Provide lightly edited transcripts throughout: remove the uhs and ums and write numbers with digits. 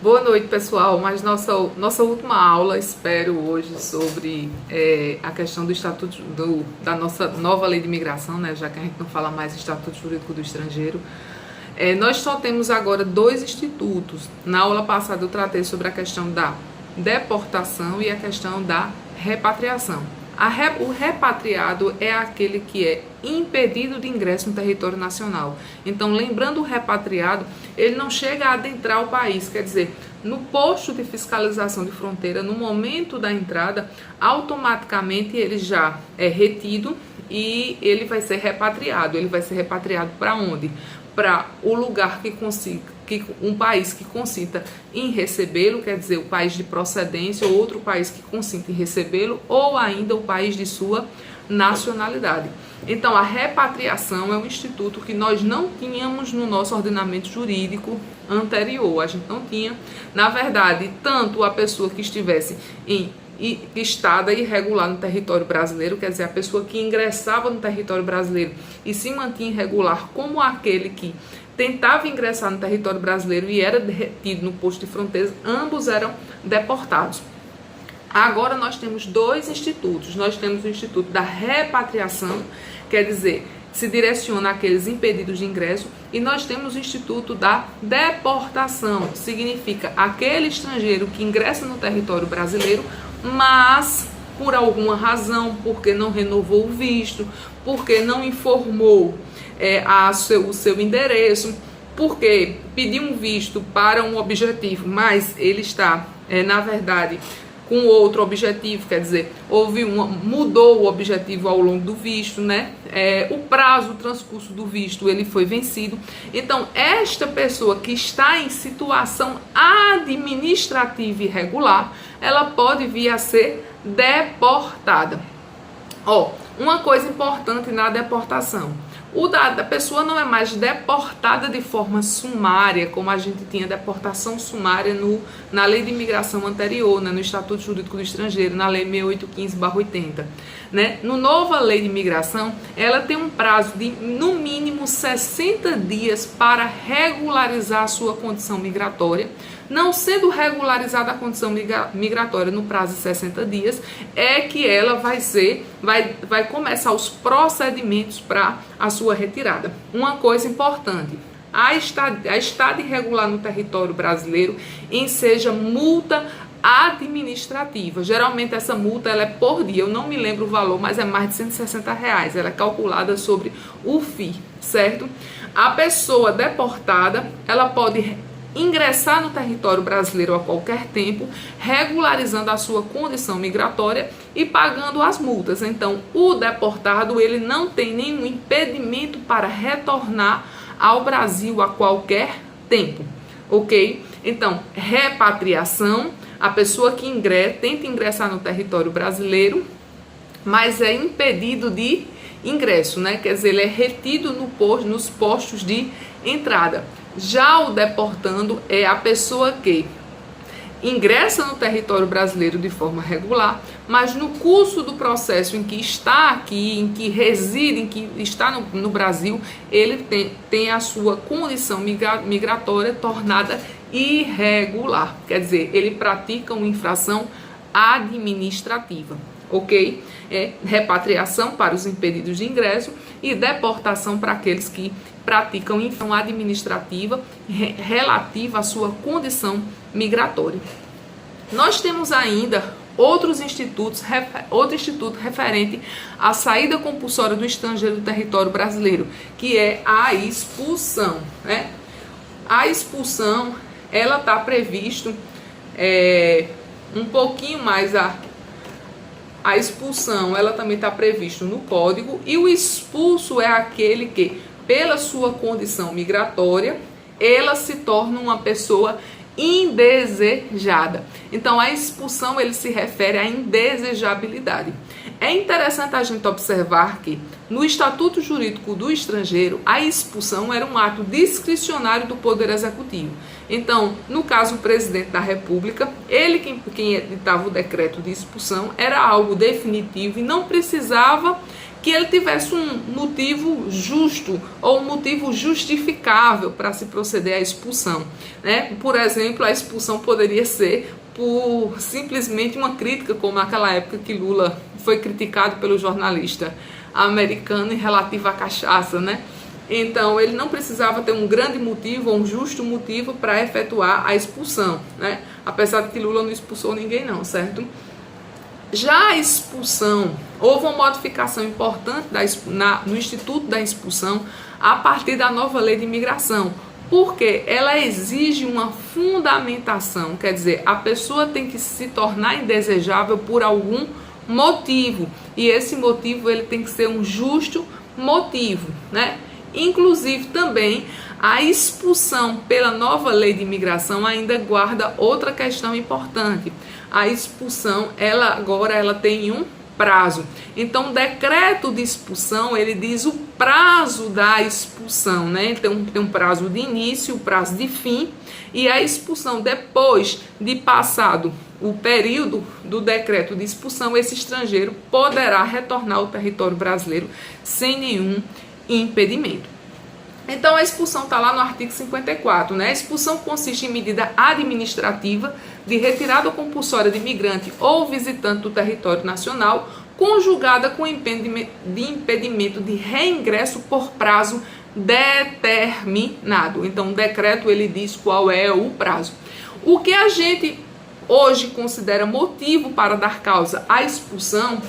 Boa noite, pessoal. Mas nossa última aula, espero hoje, sobre a questão do estatuto da nossa nova lei de imigração, né? Já que a gente não fala mais Estatuto Jurídico do Estrangeiro. Nós só temos agora 2 institutos. Na aula passada eu tratei sobre a questão da deportação e a questão da repatriação. O repatriado é aquele que é impedido de ingresso no território nacional. Então, lembrando, o repatriado, ele não chega a adentrar o país, quer dizer, no posto de fiscalização de fronteira, no momento da entrada, automaticamente ele já é retido e ele vai ser repatriado. Ele vai ser repatriado para onde? Para o lugar um país que consinta em recebê-lo, quer dizer, o país de procedência, ou outro país que consinta em recebê-lo, ou ainda o país de sua nacionalidade. Então, a repatriação é um instituto que nós não tínhamos no nosso ordenamento jurídico anterior. A gente não tinha, na verdade, tanto a pessoa que estivesse em estada irregular no território brasileiro, quer dizer, a pessoa que ingressava no território brasileiro e se mantinha irregular, como aquele que tentava ingressar no território brasileiro e era retido no posto de fronteira, ambos eram deportados. Agora nós temos 2 institutos. Nós temos o Instituto da Repatriação, quer dizer, se direciona àqueles impedidos de ingresso, e nós temos o Instituto da Deportação, que significa aquele estrangeiro que ingressa no território brasileiro, mas por alguma razão, porque não renovou o visto, porque não informou o seu endereço, porque pediu um visto para um objetivo, mas ele está, na verdade, com outro objetivo, quer dizer, mudou o objetivo ao longo do visto, né? O prazo, o transcurso do visto, ele foi vencido. Então, esta pessoa que está em situação administrativa irregular, ela pode vir a ser deportada. Uma coisa importante na deportação: a pessoa não é mais deportada de forma sumária, como a gente tinha deportação sumária na lei de imigração anterior, né, no Estatuto Jurídico do Estrangeiro, na lei 6815/80. Né? No nova lei de imigração, ela tem um prazo de, no mínimo, 60 dias para regularizar a sua condição migratória. Não sendo regularizada a condição migratória no prazo de 60 dias, é que ela vai começar os procedimentos para a sua retirada. Uma coisa importante: a estada irregular no território brasileiro enseja multa administrativa. Geralmente essa multa ela é por dia, eu não me lembro o valor, mas é mais de R$160. Ela é calculada sobre o FII, certo? A pessoa deportada, ela pode ingressar no território brasileiro a qualquer tempo, regularizando a sua condição migratória e pagando as multas. Então, o deportado, ele não tem nenhum impedimento para retornar ao Brasil a qualquer tempo, ok? Então, repatriação: a pessoa que tenta ingressar no território brasileiro, mas é impedido de ingresso, né? Quer dizer, ele é retido nos postos de entrada. Já o deportando é a pessoa que ingressa no território brasileiro de forma regular, mas no curso do processo em que está aqui, em que reside, em que está no Brasil, ele tem a sua condição migratória tornada irregular. Quer dizer, ele pratica uma infração administrativa, ok? Repatriação para os impedidos de ingresso e deportação para aqueles que praticam infração administrativa relativa à sua condição migratória. Nós temos ainda outro instituto referente à saída compulsória do estrangeiro do território brasileiro, que é a expulsão, né? A expulsão, ela está previsto um pouquinho mais a expulsão, ela também está previsto no Código, e o expulso é aquele que, pela sua condição migratória, ela se torna uma pessoa indesejada. Então, a expulsão, ele se refere à indesejabilidade. É interessante a gente observar que, no Estatuto Jurídico do Estrangeiro, a expulsão era um ato discricionário do Poder Executivo. Então, no caso, o presidente da República, ele quem editava o decreto de expulsão, era algo definitivo e não precisava que ele tivesse um motivo justo ou um motivo justificável para se proceder à expulsão, né? Por exemplo, a expulsão poderia ser por simplesmente uma crítica, como naquela época que Lula foi criticado pelo jornalista americano em relativo à cachaça, né? Então, ele não precisava ter um grande motivo, ou um justo motivo para efetuar a expulsão, né? Apesar de que Lula não expulsou ninguém não, certo? Já a expulsão, houve uma modificação importante no Instituto da Expulsão a partir da nova lei de imigração, porque ela exige uma fundamentação, quer dizer, a pessoa tem que se tornar indesejável por algum motivo, e esse motivo ele tem que ser um justo motivo, né? Inclusive também a expulsão pela nova lei de imigração ainda guarda outra questão importante. A expulsão, ela tem um prazo. Então, o decreto de expulsão, ele diz o prazo da expulsão, né? Então, tem um prazo de início, o prazo de fim, e a expulsão, depois de passado o período do decreto de expulsão, esse estrangeiro poderá retornar ao território brasileiro sem nenhum impedimento. Então, a expulsão está lá no artigo 54, né? A expulsão consiste em medida administrativa de retirada compulsória de imigrante ou visitante do território nacional, conjugada com impedimento de reingresso por prazo determinado. Então, o decreto ele diz qual é o prazo. O que a gente hoje considera motivo para dar causa à expulsão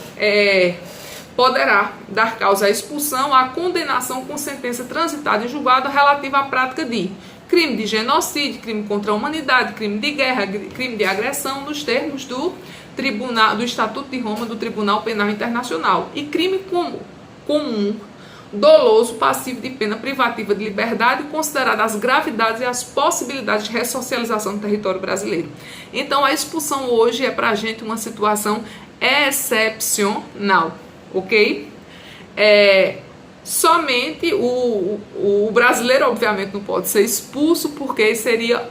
poderá dar causa à expulsão, à condenação com sentença transitada em julgado relativa à prática de crime de genocídio, crime contra a humanidade, crime de guerra, crime de agressão, nos termos do Estatuto de Roma do Tribunal Penal Internacional, e crime comum, doloso, passivo de pena privativa de liberdade, considerada as gravidades e as possibilidades de ressocialização no território brasileiro. Então, a expulsão hoje é para a gente uma situação excepcional. Ok? Somente o brasileiro, obviamente, não pode ser expulso, porque seria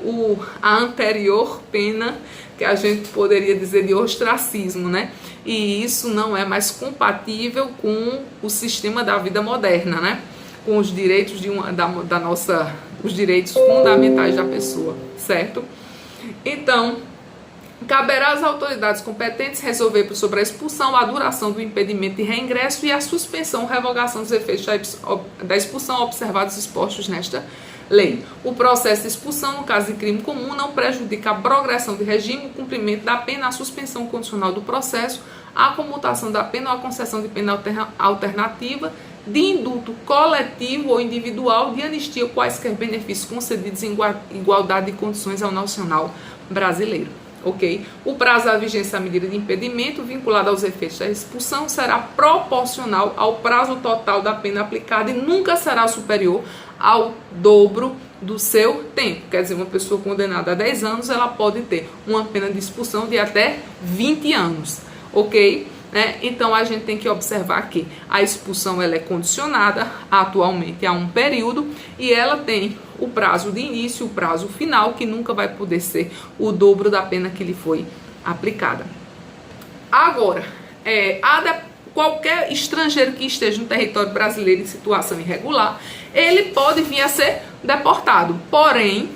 a anterior pena que a gente poderia dizer de ostracismo, né? E isso não é mais compatível com o sistema da vida moderna, né? Com os direitos os direitos fundamentais da pessoa, certo? Então, caberá às autoridades competentes resolver sobre a expulsão, a duração do impedimento de reingresso e a suspensão ou revogação dos efeitos da expulsão observados expostos nesta lei. O processo de expulsão, no caso de crime comum, não prejudica a progressão de regime, o cumprimento da pena, a suspensão condicional do processo, a comutação da pena ou a concessão de pena alternativa, de indulto coletivo ou individual, de anistia ou quaisquer benefícios concedidos em igualdade de condições ao nacional brasileiro. Ok? O prazo da vigência da medida de impedimento vinculado aos efeitos da expulsão será proporcional ao prazo total da pena aplicada e nunca será superior ao dobro do seu tempo. Quer dizer, uma pessoa condenada a 10 anos, ela pode ter uma pena de expulsão de até 20 anos. Ok? Então, a gente tem que observar que a expulsão ela é condicionada atualmente a um período e ela tem o prazo de início, o prazo final, que nunca vai poder ser o dobro da pena que lhe foi aplicada. Agora, qualquer estrangeiro que esteja no território brasileiro em situação irregular, ele pode vir a ser deportado. Porém,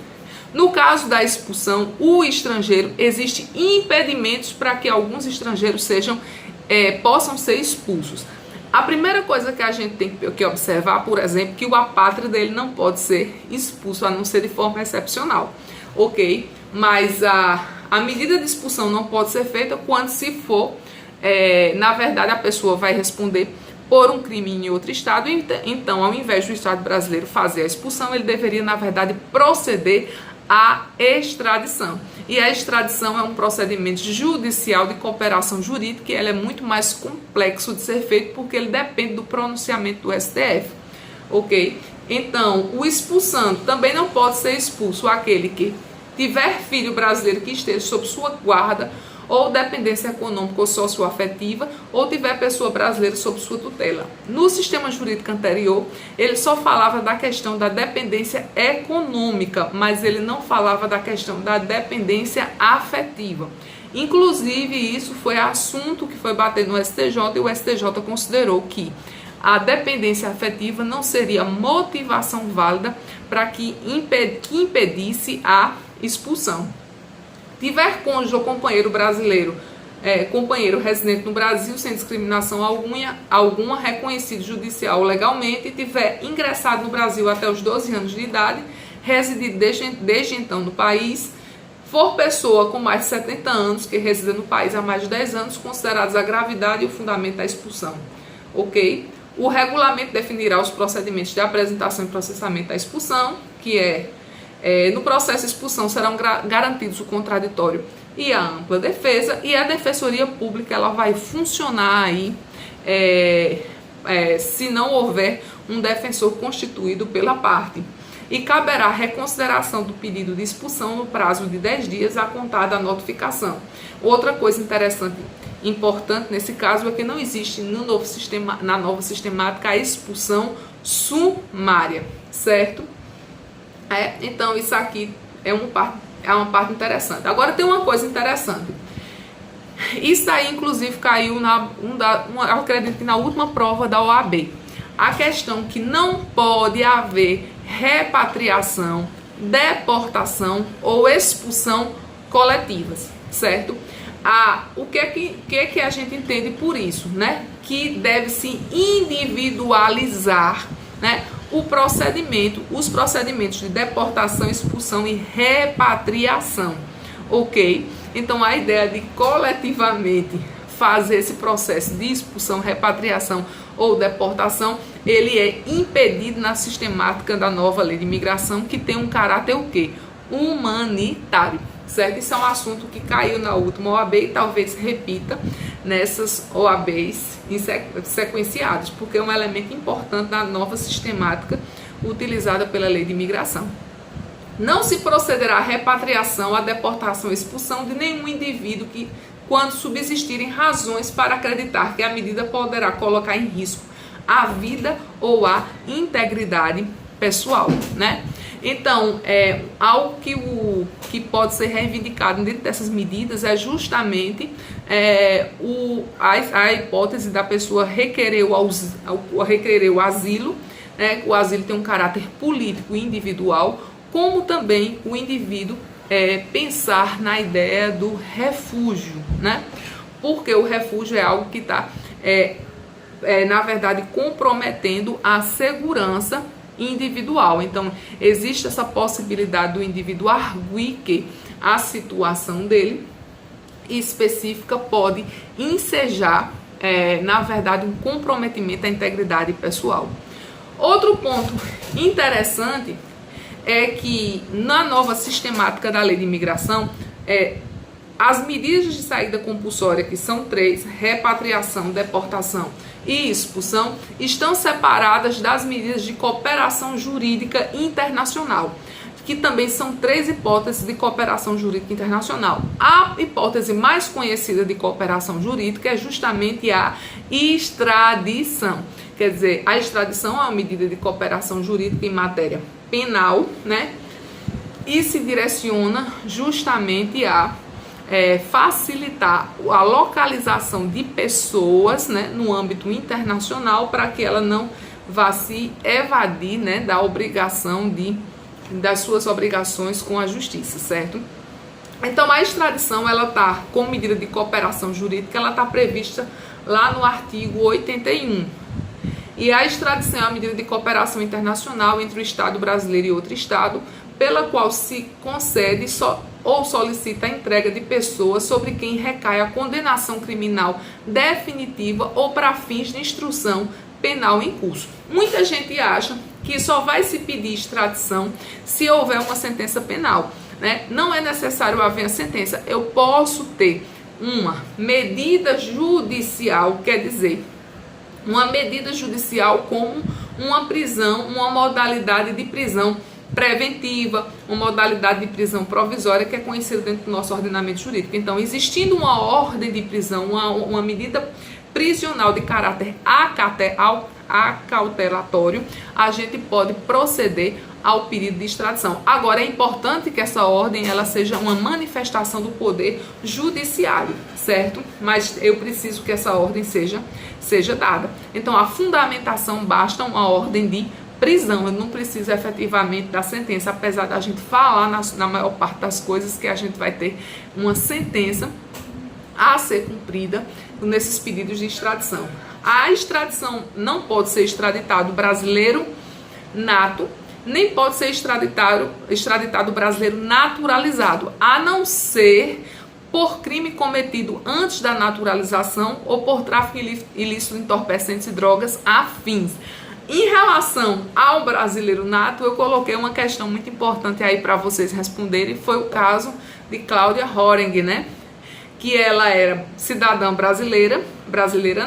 no caso da expulsão, o estrangeiro, existem impedimentos para que alguns estrangeiros possam ser expulsos. A primeira coisa que a gente tem que observar, por exemplo, que o apátrida dele não pode ser expulso, a não ser de forma excepcional, ok? Mas a medida de expulsão não pode ser feita quando se for, na verdade, a pessoa vai responder por um crime em outro estado, então, ao invés do Estado brasileiro fazer a expulsão, ele deveria, na verdade, proceder à extradição. E a extradição é um procedimento judicial de cooperação jurídica e ele é muito mais complexo de ser feito porque ele depende do pronunciamento do STF, ok? Então, o expulsando também não pode ser expulso aquele que tiver filho brasileiro que esteja sob sua guarda ou dependência econômica ou socioafetiva, ou tiver pessoa brasileira sob sua tutela. No sistema jurídico anterior, ele só falava da questão da dependência econômica, mas ele não falava da questão da dependência afetiva. Inclusive, isso foi assunto que foi bater no STJ e o STJ considerou que a dependência afetiva não seria motivação válida para que impedisse a expulsão. Tiver cônjuge ou companheiro brasileiro, companheiro residente no Brasil sem discriminação alguma, reconhecido judicial ou legalmente, e tiver ingressado no Brasil até os 12 anos de idade, residido desde então no país, for pessoa com mais de 70 anos que resida no país há mais de 10 anos, considerados a gravidade e o fundamento da expulsão. Ok? O regulamento definirá os procedimentos de apresentação e processamento da expulsão, que no processo de expulsão serão garantidos o contraditório e a ampla defesa, e a Defensoria Pública ela vai funcionar aí se não houver um defensor constituído pela parte. E caberá reconsideração do pedido de expulsão no prazo de 10 dias a contar da notificação. Outra coisa interessante, importante nesse caso, é que não existe na nova sistemática a expulsão sumária, certo? Então isso aqui é uma parte interessante. Agora tem uma coisa interessante. Isso daí inclusive caiu eu acredito que na última prova da OAB. A questão que não pode haver repatriação, deportação ou expulsão coletivas, certo? O que é que a gente entende por isso, né? Que deve se individualizar, né, os procedimentos de deportação, expulsão e repatriação, ok? Então a ideia de coletivamente fazer esse processo de expulsão, repatriação ou deportação, ele é impedido na sistemática da nova lei de imigração, que tem um caráter o quê? Humanitário, certo? Isso é um assunto que caiu na última OAB e talvez repita nessas OABs sequenciadas, porque é um elemento importante da nova sistemática utilizada pela lei de imigração. Não se procederá à repatriação, à deportação ou expulsão de nenhum indivíduo quando subsistirem razões para acreditar que a medida poderá colocar em risco a vida ou a integridade pessoal, né? Então, algo que pode ser reivindicado dentro dessas medidas é justamente a hipótese da pessoa requerer o asilo, né? O asilo tem um caráter político e individual, como também o indivíduo pensar na ideia do refúgio, né? Porque o refúgio é algo que está, na verdade, comprometendo a segurança individual. Então, existe essa possibilidade do indivíduo arguir que a situação dele específica pode ensejar, na verdade, um comprometimento à integridade pessoal. Outro ponto interessante é que na nova sistemática da lei de imigração, as medidas de saída compulsória, que são 3, repatriação, deportação e expulsão, estão separadas das medidas de cooperação jurídica internacional, que também são 3 hipóteses de cooperação jurídica internacional. A hipótese mais conhecida de cooperação jurídica é justamente a extradição. Quer dizer, a extradição é uma medida de cooperação jurídica em matéria penal, né? E se direciona justamente a facilitar a localização de pessoas, né, no âmbito internacional, para que ela não vá se evadir, né, das suas obrigações com a justiça, certo? Então a extradição, ela está, como medida de cooperação jurídica, ela está prevista lá no artigo 81. E a extradição é uma medida de cooperação internacional entre o Estado brasileiro e outro Estado, pela qual se concede ou solicita a entrega de pessoas sobre quem recai a condenação criminal definitiva ou para fins de instrução penal em curso. Muita gente acha que só vai se pedir extradição se houver uma sentença penal, né? Não é necessário haver a sentença. Eu posso ter uma medida judicial, quer dizer, uma medida judicial como uma prisão, uma modalidade de prisão preventiva, uma modalidade de prisão provisória que é conhecida dentro do nosso ordenamento jurídico. Então, existindo uma ordem de prisão, uma medida prisional de caráter acautelatório, a gente pode proceder ao pedido de extradição. Agora, é importante que essa ordem ela seja uma manifestação do poder judiciário, certo? Mas eu preciso que essa ordem seja dada. Então, a fundamentação basta uma ordem de prisão, eu não preciso efetivamente da sentença, apesar da gente falar na maior parte das coisas que a gente vai ter uma sentença a ser cumprida nesses pedidos de extradição. A extradição não pode ser extraditado brasileiro nato, nem pode ser extraditado brasileiro naturalizado, a não ser por crime cometido antes da naturalização ou por tráfico ilícito de entorpecentes e drogas afins. Em relação ao brasileiro nato, eu coloquei uma questão muito importante aí para vocês responderem, foi o caso de Cláudia Horing, né? Que ela era cidadã brasileira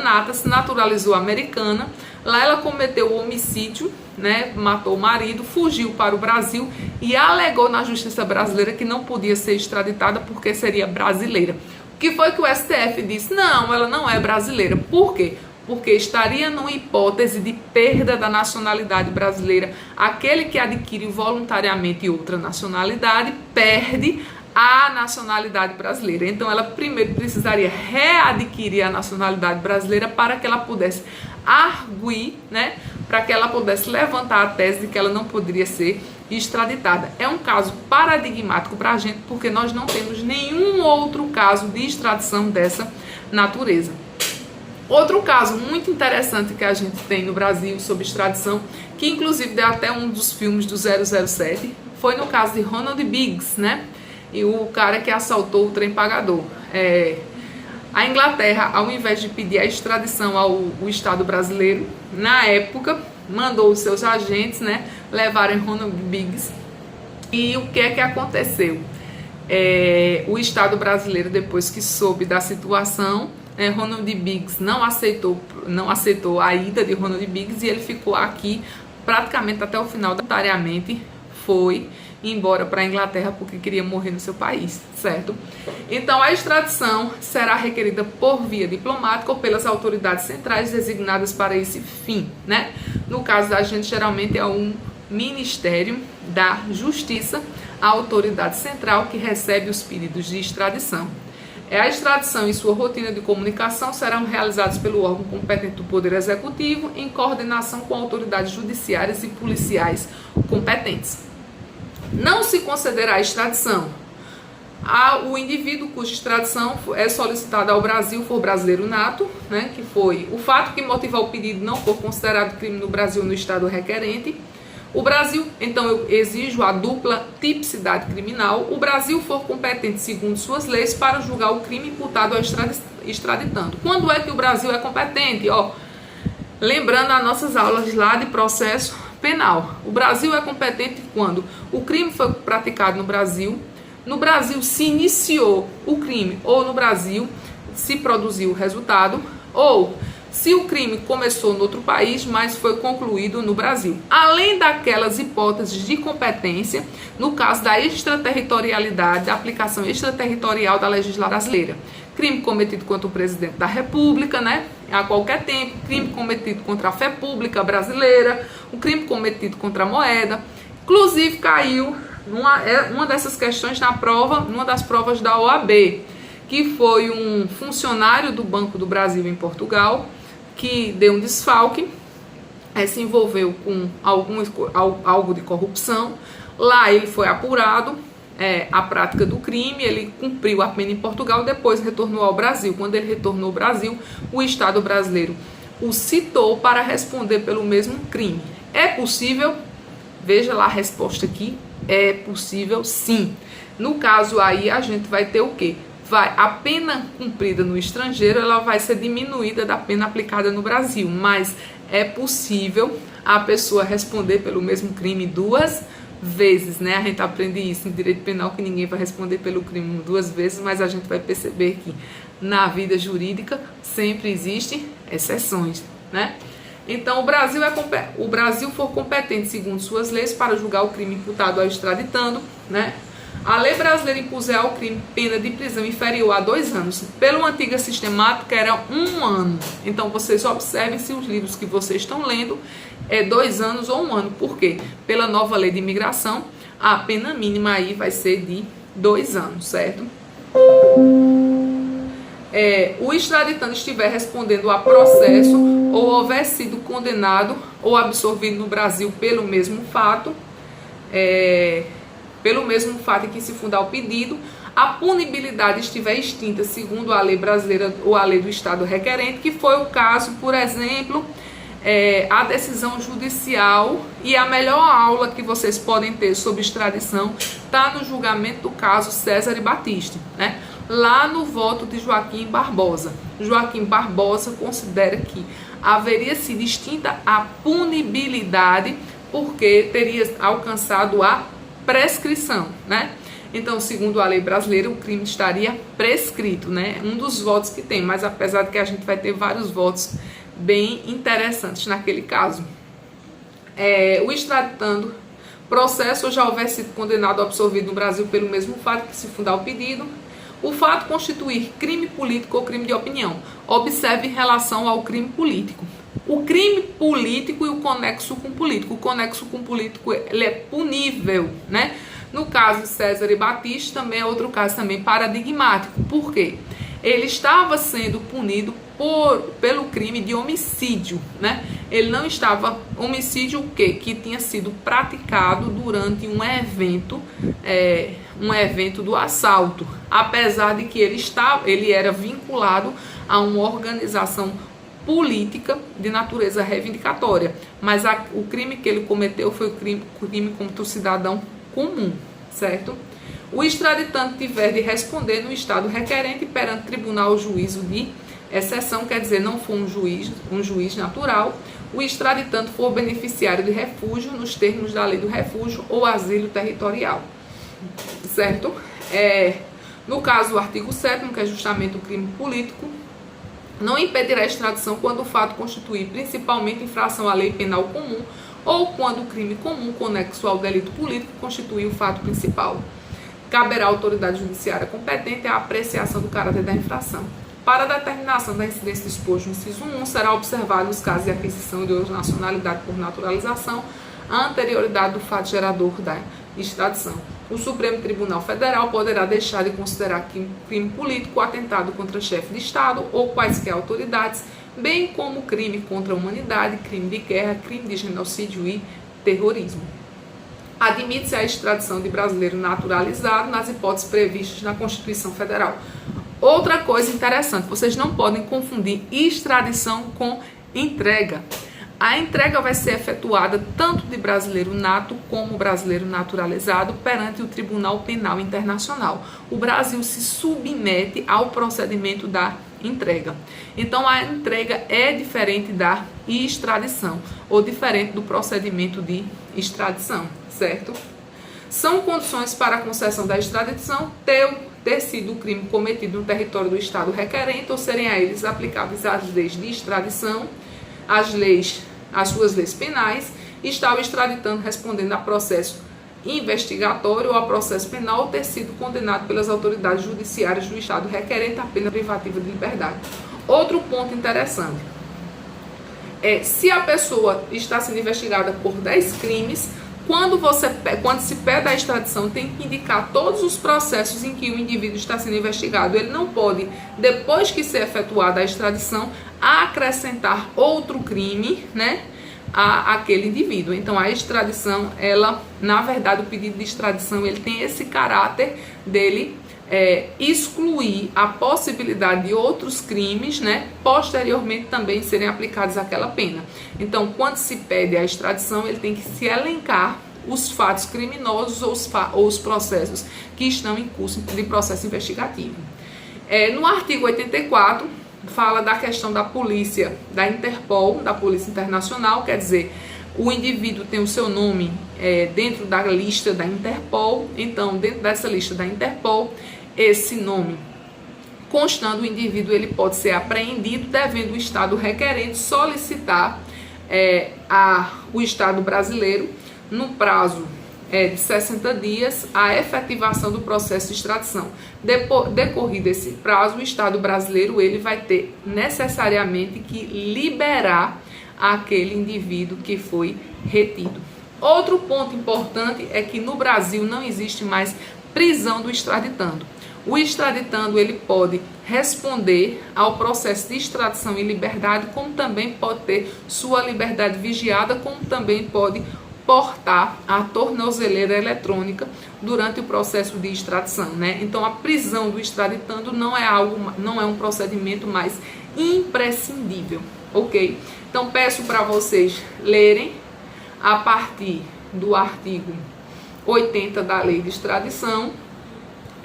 nata, se naturalizou americana. Lá ela cometeu o homicídio, né, matou o marido, fugiu para o Brasil e alegou na justiça brasileira que não podia ser extraditada porque seria brasileira. O que foi que o STF disse? Não, ela não é brasileira. Por quê? Porque estaria numa hipótese de perda da nacionalidade brasileira. Aquele que adquire voluntariamente outra nacionalidade perde a nacionalidade brasileira. Então ela primeiro precisaria readquirir a nacionalidade brasileira para que ela pudesse arguir, né, para que ela pudesse levantar a tese de que ela não poderia ser extraditada. É um caso paradigmático para a gente, porque nós não temos nenhum outro caso de extradição dessa natureza. Outro caso muito interessante que a gente tem no Brasil sobre extradição, que inclusive deu até um dos filmes do 007, foi no caso de Ronald Biggs, né? E o cara que assaltou o trem pagador. A Inglaterra, ao invés de pedir a extradição ao Estado brasileiro, na época, mandou os seus agentes, né, levarem Ronald Biggs. E o que é que aconteceu? O Estado brasileiro, depois que soube da situação, Ronald Biggs não aceitou a ida de Ronald Biggs e ele ficou aqui praticamente até o final, voluntariamente foi embora para a Inglaterra porque queria morrer no seu país, certo? Então a extradição será requerida por via diplomática ou pelas autoridades centrais designadas para esse fim, né? No caso da gente, geralmente é um Ministério da Justiça, a autoridade central que recebe os pedidos de extradição. A extradição e sua rotina de comunicação serão realizadas pelo órgão competente do Poder Executivo em coordenação com autoridades judiciárias e policiais competentes. Não se concederá extradição ao indivíduo cuja extradição é solicitada ao Brasil for brasileiro nato, né, que foi o fato que motiva o pedido não for considerado crime no Brasil no estado requerente. O Brasil, então eu exijo a dupla tipicidade criminal. O Brasil for competente segundo suas leis para julgar o crime imputado ao extraditando. Quando é que o Brasil é competente? Lembrando as nossas aulas lá de processo penal. O Brasil é competente quando o crime foi praticado no Brasil se iniciou o crime, ou no Brasil se produziu o resultado, ou se o crime começou no outro país, mas foi concluído no Brasil. Além daquelas hipóteses de competência, no caso da extraterritorialidade, da aplicação extraterritorial da legislação brasileira. Crime cometido contra o presidente da República, né? A qualquer tempo, crime cometido contra a fé pública brasileira, o crime cometido contra a moeda. Inclusive caiu uma dessas questões na prova, numa das provas da OAB, que foi um funcionário do Banco do Brasil em Portugal, que deu um desfalque, se envolveu com algo de corrupção. Lá ele foi apurado, a prática do crime, ele cumpriu a pena em Portugal, depois retornou ao Brasil. Quando ele retornou ao Brasil, o Estado brasileiro o citou para responder pelo mesmo crime. É possível? Veja lá a resposta aqui. É possível, sim. No caso aí, a gente vai ter o quê? A pena cumprida no estrangeiro, ela vai ser diminuída da pena aplicada no Brasil, mas é possível a pessoa responder pelo mesmo crime duas vezes, né? A gente aprende isso em direito penal, que ninguém vai responder pelo crime duas vezes, mas a gente vai perceber que na vida jurídica sempre existem exceções, né? Então, o Brasil for competente segundo suas leis para julgar o crime imputado ao extraditando, né? a lei brasileira impuser ao crime pena de prisão inferior a 2 anos. Pela antiga sistemática era 1 ano. Então vocês observem se os livros que vocês estão lendo é 2 anos ou 1 ano. Por quê? Pela nova lei de imigração, a pena mínima aí vai ser de 2 anos, certo? O extraditando estiver respondendo a processo ou houver sido condenado ou absorvido no Brasil pelo mesmo fato em que se fundar o pedido, a punibilidade estiver extinta segundo a lei brasileira ou a lei do estado requerente, que foi o caso, por exemplo, a decisão judicial. E a melhor aula que vocês podem ter sobre extradição está no julgamento do caso César e Batiste, né? Lá no voto de Joaquim Barbosa. Joaquim Barbosa considera que haveria sido extinta a punibilidade porque teria alcançado a prescrição, né? Então, segundo a lei brasileira, o crime estaria prescrito, né? Um dos votos que tem, mas apesar de que a gente vai ter vários votos bem interessantes naquele caso. O extraditando processo ou já houver sido condenado ou absolvido no Brasil pelo mesmo fato que se fundar o pedido, o fato constituir crime político ou crime de opinião. Observe em relação ao crime político. O crime político e o conexo com político. O conexo com político, ele é punível, né? No caso de César e Batiste, também é outro caso também paradigmático. Por quê? Ele estava sendo punido pelo crime de homicídio, né? Ele não estava... Homicídio o quê? Que tinha sido praticado durante um evento do assalto. Apesar de que ele era vinculado a uma organização política de natureza reivindicatória. Mas o crime que ele cometeu foi o crime contra o cidadão comum, certo? O extraditante tiver de responder no estado requerente perante tribunal ou juízo de exceção, quer dizer, não for um juiz natural, o extraditante for beneficiário de refúgio nos termos da lei do refúgio ou asilo territorial, certo? No caso do artigo 7º, que é justamente o crime político, não impedirá a extradição quando o fato constituir principalmente infração à lei penal comum ou quando o crime comum conexo ao delito político constituir o fato principal. Caberá à autoridade judiciária competente a apreciação do caráter da infração. Para a determinação da incidência disposto no inciso 1, será observado nos casos de aquisição de outra nacionalidade por naturalização a anterioridade do fato gerador da extradição. O Supremo Tribunal Federal poderá deixar de considerar crime político atentado contra chefe de Estado ou quaisquer autoridades, bem como crime contra a humanidade, crime de guerra, crime de genocídio e terrorismo. Admite-se a extradição de brasileiro naturalizado nas hipóteses previstas na Constituição Federal. Outra coisa interessante, vocês não podem confundir extradição com entrega. A entrega vai ser efetuada tanto de brasileiro nato como brasileiro naturalizado perante o Tribunal Penal Internacional. O Brasil se submete ao procedimento da entrega. Então, a entrega é diferente da extradição ou diferente do procedimento de extradição, certo? São condições para a concessão da extradição ter sido o crime cometido no território do Estado requerente ou serem a eles aplicáveis as leis de extradição, as suas leis penais, e está o extraditando respondendo a processo investigatório ou a processo penal ou ter sido condenado pelas autoridades judiciárias do Estado requerente a pena privativa de liberdade. Outro ponto interessante se a pessoa está sendo investigada por 10 crimes, quando se pede a extradição, tem que indicar todos os processos em que o indivíduo está sendo investigado. Ele não pode, depois que ser efetuada a extradição, acrescentar outro crime, né, àquele indivíduo. Então, a extradição, na verdade, o pedido de extradição, ele tem esse caráter dele excluir a possibilidade de outros crimes, né, posteriormente também serem aplicados àquela pena. Então, quando se pede a extradição, ele tem que se elencar os fatos criminosos ou os processos que estão em curso de processo investigativo. No artigo 84, fala da questão da polícia, da Interpol, da Polícia Internacional, quer dizer, o indivíduo tem o seu nome dentro da lista da Interpol. Então, dentro dessa lista da Interpol, esse nome constando o indivíduo, ele pode ser apreendido, devendo o Estado requerente solicitar o Estado brasileiro, no prazo de 60 dias a efetivação do processo de extradição. Decorrido esse prazo, o Estado brasileiro ele vai ter necessariamente que liberar aquele indivíduo que foi retido. Outro ponto importante é que no Brasil não existe mais prisão do extraditando. O extraditando ele pode responder ao processo de extradição em liberdade, como também pode ter sua liberdade vigiada, como também pode portar a tornozeleira eletrônica durante o processo de extradição, né? Então a prisão do extraditando não é um procedimento mais imprescindível, ok? Então peço para vocês lerem a partir do artigo 80 da Lei de Extradição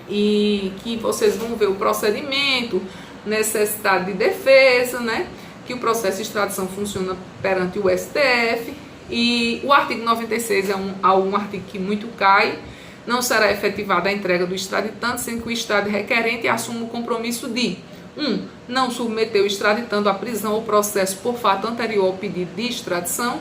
e que vocês vão ver o procedimento, necessidade de defesa, né? Que o processo de extradição funciona perante o STF. E o artigo 96 é um artigo que muito cai. Não será efetivada a entrega do extraditando sem que o Estado requerente assuma o compromisso de 1. Não submeter o extraditando à prisão ou processo por fato anterior ao pedido de extradição.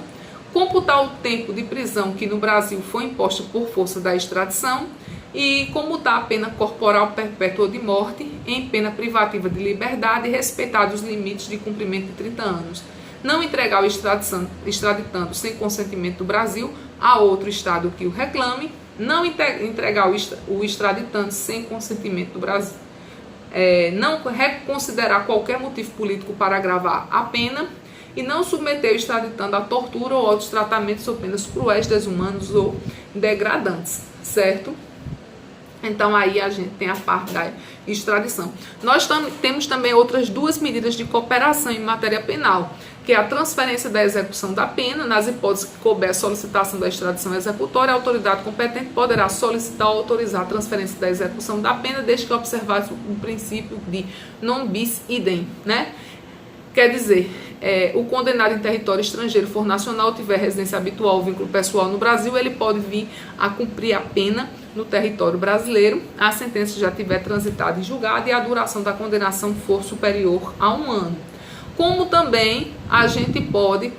Computar o tempo de prisão que no Brasil foi imposto por força da extradição. E comutar a pena corporal perpétua ou de morte em pena privativa de liberdade, respeitados os limites de cumprimento de 30 anos. Não entregar o extraditando sem consentimento do Brasil a outro Estado que o reclame. Não entregar o extraditando sem consentimento do Brasil. Não reconsiderar qualquer motivo político para agravar a pena. E não submeter o extraditando à tortura ou outros tratamentos ou penas cruéis, desumanos ou degradantes, certo? Então aí a gente tem a parte da extradição. Nós temos também outras duas medidas de cooperação em matéria penal, que é a transferência da execução da pena. Nas hipóteses que couber a solicitação da extradição executória, a autoridade competente poderá solicitar ou autorizar a transferência da execução da pena, desde que observasse o princípio de non bis idem, né? Quer dizer, o condenado em território estrangeiro for nacional, tiver residência habitual ou vínculo pessoal no Brasil, ele pode vir a cumprir a pena no território brasileiro, a sentença já tiver transitado em julgado e a duração da condenação for superior a 1 ano. Como também a gente pode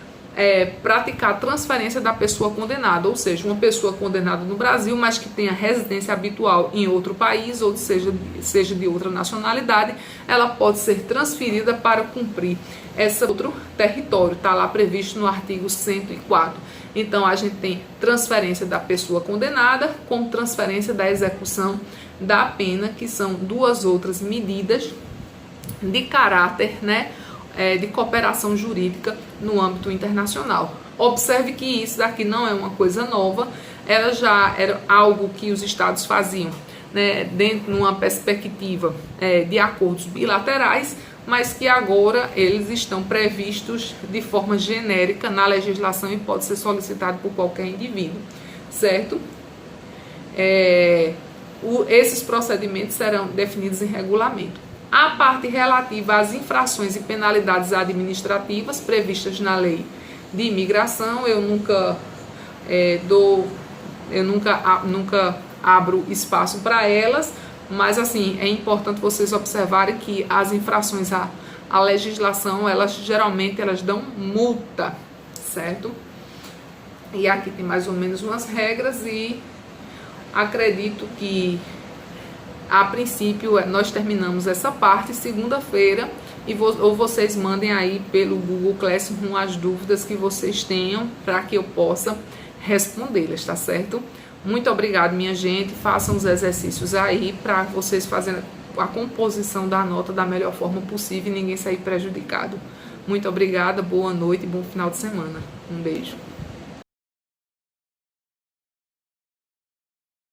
praticar a transferência da pessoa condenada, ou seja, uma pessoa condenada no Brasil, mas que tenha residência habitual em outro país, ou seja de outra nacionalidade, ela pode ser transferida para cumprir esse outro território, está lá previsto no artigo 104. Então, a gente tem transferência da pessoa condenada, como transferência da execução da pena, que são duas outras medidas de caráter, né, de cooperação jurídica no âmbito internacional. Observe que isso daqui não é uma coisa nova, ela já era algo que os estados faziam, né, dentro de uma perspectiva de acordos bilaterais, mas que agora eles estão previstos de forma genérica na legislação e pode ser solicitado por qualquer indivíduo, certo? Esses procedimentos serão definidos em regulamento. A parte relativa às infrações e penalidades administrativas previstas na lei de imigração, eu nunca abro espaço para elas, mas assim, é importante vocês observarem que as infrações à legislação, geralmente elas dão multa, certo? E aqui tem mais ou menos umas regras e acredito que a princípio nós terminamos essa parte segunda-feira ou vocês mandem aí pelo Google Classroom as dúvidas que vocês tenham para que eu possa respondê-las, tá certo? Muito obrigado, minha gente. Façam os exercícios aí para vocês fazerem a composição da nota da melhor forma possível e ninguém sair prejudicado. Muito obrigada, boa noite e bom final de semana. Um beijo.